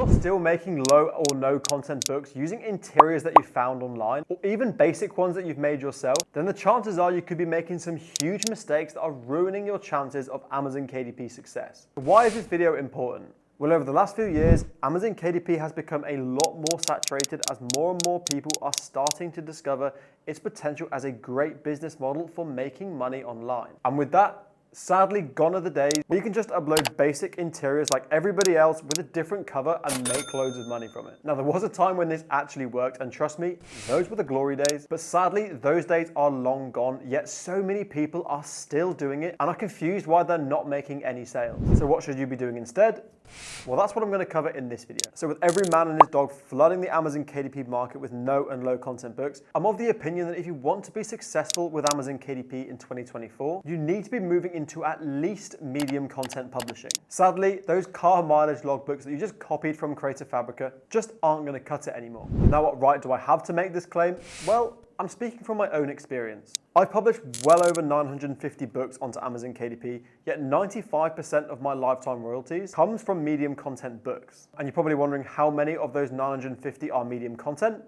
you're still making low or no content books using interiors that you found online, or even basic ones that you've made yourself, then the chances are you could be making some huge mistakes that are ruining your chances of Amazon KDP success. Why is this video important? Well, over the last few years, Amazon KDP has become a lot more saturated as more and more people are starting to discover its potential as a great business model for making money online. And with that, sadly, gone are the days where you can just upload basic interiors like everybody else with a different cover and make loads of money from it. Now, there was a time when this actually worked, and trust me, those were the glory days. But sadly, those days are long gone, yet so many people are still doing it and are confused why they're not making any sales. So what should you be doing instead? Well, that's what I'm going to cover in this video. So with every man and his dog flooding the Amazon KDP market with no and low content books, I'm of the opinion that if you want to be successful with Amazon KDP in 2024, you need to be moving into at least medium content publishing. Sadly, those car mileage logbooks that you just copied from Creative Fabrica just aren't going to cut it anymore. Now, what right do I have to make this claim? Well, I'm speaking from my own experience. I've published well over 950 books onto Amazon KDP, yet 95% of my lifetime royalties comes from medium content books. And you're probably wondering how many of those 950 are medium content?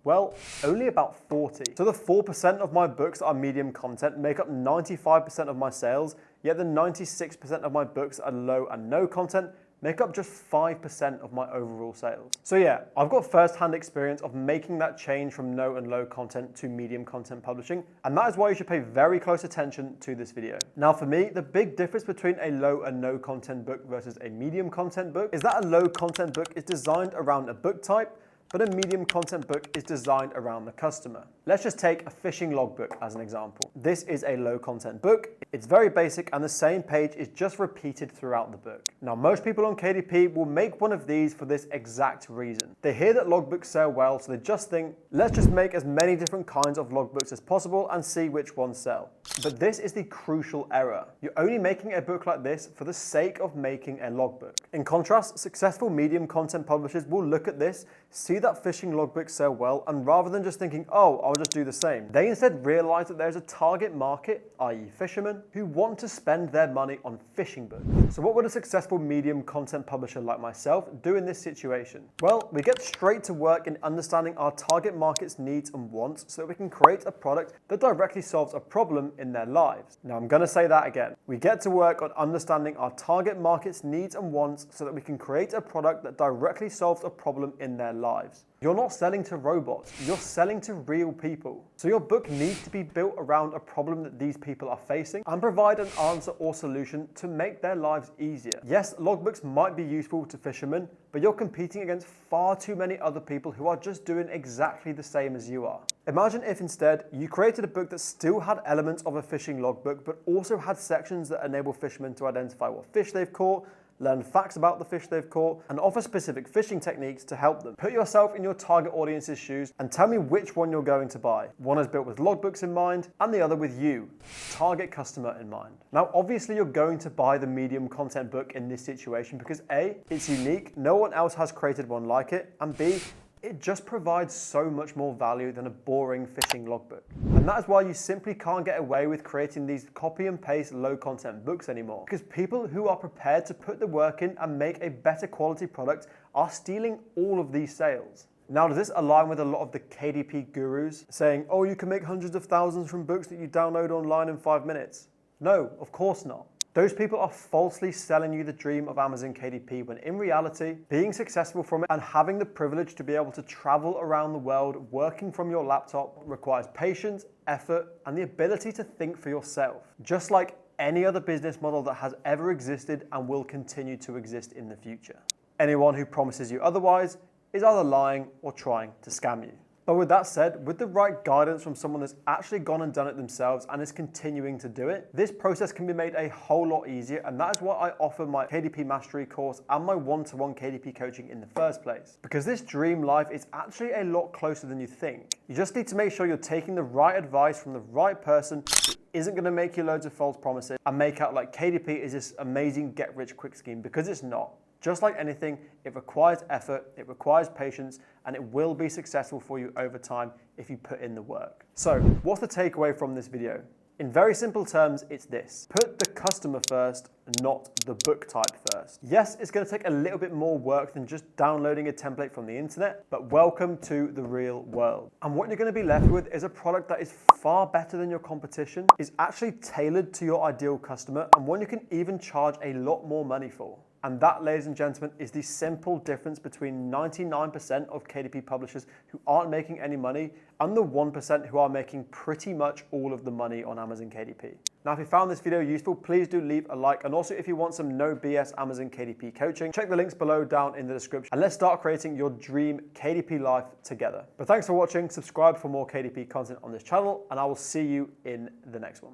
Well, only about 40. So the 4% of my books that are medium content make up 95% of my sales, yet the 96% of my books that are low and no content make up just 5% of my overall sales. So yeah, I've got first-hand experience of making that change from no and low content to medium content publishing, and that is why you should pay very close attention to this video. Now for me, the big difference between a low and no content book versus a medium content book is that a low content book is designed around a book type, but a medium content book is designed around the customer. Let's just take a fishing logbook as an example. This is a low content book. It's very basic and the same page is just repeated throughout the book. Now, most people on KDP will make one of these for this exact reason. They hear that logbooks sell well, so they just think, let's just make as many different kinds of logbooks as possible and see which ones sell. But this is the crucial error. You're only making a book like this for the sake of making a logbook. In contrast, successful medium content publishers will look at this, see that fishing logbooks sell well, and rather than just thinking, oh, I'll just do the same, they instead realize that there's a target market, i.e. fishermen, who want to spend their money on fishing books. So what would a successful medium content publisher like myself do in this situation? Well, we get straight to work in understanding our target market's needs and wants so that we can create a product that directly solves a problem in their lives. Now, I'm going to say that again. We get to work on understanding our target market's needs and wants so that we can create a product that directly solves a problem in their lives. You're not selling to robots, you're selling to real people. So your book needs to be built around a problem that these people are facing and provide an answer or solution to make their lives easier. Yes, logbooks might be useful to fishermen, but you're competing against far too many other people who are just doing exactly the same as you are. Imagine if instead you created a book that still had elements of a fishing logbook, but also had sections that enable fishermen to identify what fish they've caught, learn facts about the fish they've caught, and offer specific fishing techniques to help them. Put yourself in your target audience's shoes and tell me which one you're going to buy. One is built with logbooks in mind, and the other with you, target customer, in mind. Now, obviously, you're going to buy the medium content book in this situation because A, it's unique, no one else has created one like it, and B, it just provides so much more value than a boring fishing logbook. And that is why you simply can't get away with creating these copy and paste low content books anymore. Because people who are prepared to put the work in and make a better quality product are stealing all of these sales. Now, does this align with a lot of the KDP gurus saying, oh, you can make hundreds of thousands from books that you download online in 5 minutes? No, of course not. Those people are falsely selling you the dream of Amazon KDP when in reality, being successful from it and having the privilege to be able to travel around the world working from your laptop requires patience, effort, and the ability to think for yourself, just like any other business model that has ever existed and will continue to exist in the future. Anyone who promises you otherwise is either lying or trying to scam you. But with that said, with the right guidance from someone that's actually gone and done it themselves and is continuing to do it, this process can be made a whole lot easier, and that is why I offer my KDP Mastery course and my one-to-one KDP coaching in the first place. Because this dream life is actually a lot closer than you think. You just need to make sure you're taking the right advice from the right person who isn't going to make you loads of false promises and make out like KDP is this amazing get-rich-quick scheme, because it's not. Just like anything, it requires effort, it requires patience, and it will be successful for you over time if you put in the work. So, what's the takeaway from this video? In very simple terms, it's this: put the customer first, not the book type first. Yes, it's going to take a little bit more work than just downloading a template from the internet, but welcome to the real world. And what you're going to be left with is a product that is far better than your competition, is actually tailored to your ideal customer, and one you can even charge a lot more money for. And that, ladies and gentlemen, is the simple difference between 99% of KDP publishers who aren't making any money and the 1% who are making pretty much all of the money on Amazon KDP. Now, if you found this video useful, please do leave a like. And also, if you want some no BS Amazon KDP coaching, check the links below down in the description. And let's start creating your dream KDP life together. But thanks for watching. Subscribe for more KDP content on this channel, and I will see you in the next one.